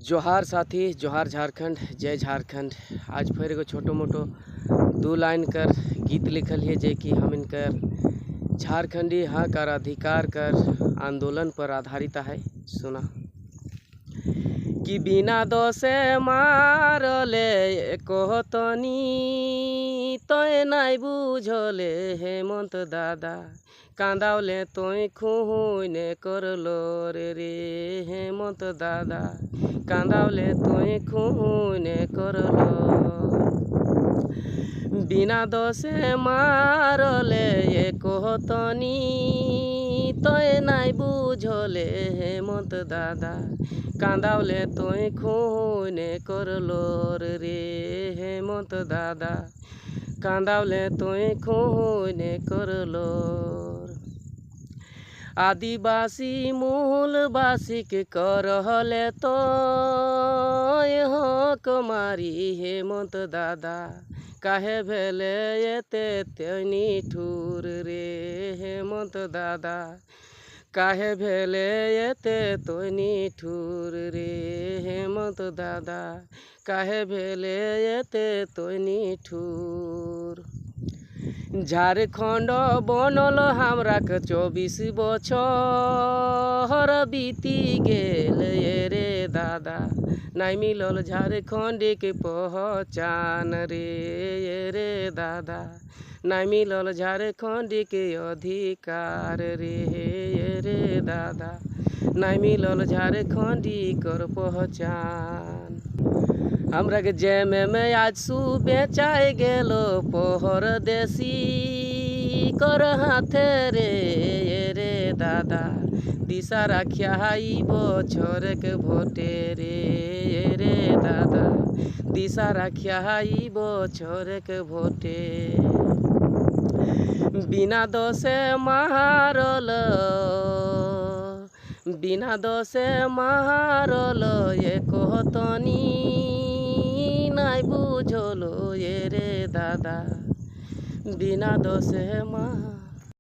जोहार साथी, जोहार झारखंड, जय झारखंड। आज फिर एगो छोटो मोटो दो लाइन कर गीत लिखल है जे कि हम इनकर झारखंडी हक और अधिकार कर आंदोलन पर आधारित है। सुना कि बिना दोषे मारले कहतनी तोय नाई बुझले हेमंत दादा कांदावले तोय खुहुने करलो रे हेमंत दादा कांदावले तोय खुहुने करलो बिना दोषे मारले कहतनी तोय नाई बुझले हेमंत दादा कांदावले तोय खुहुने करलो रे हेमंत दादा कांदावले तोय खुहुने करलो। आदिवासी मूलवासी के करहले तो हक मारी हेमंत दादा काहे भेले एते तेनी ठूर रे हेमंत दादा काहे भेले एते तोनी ठूर रे हेमंत दादा काहे भेले एते तोनी ठूर। झारखंड बनल हमरा के 24 बछर बीती गेल रे दादा नाई मिलल झारखंड के पहचान रे दादा नाई मिलल झारखंड के अधिकार रे दादा नाई मिलल झारखंड कर पहचान। हमरा के जेम में आज सु बेचाए गेलो पहर देसी कर हाथे रे दादा दिशा रखिया हाई बछर के भोटे रे दादा दिशा रखिया हाई बछर के भोटे बिना दोषे मारल बिना दोषे मारल ये कहतनी नाई बुझलो ये रे दादा बिना दोषे मार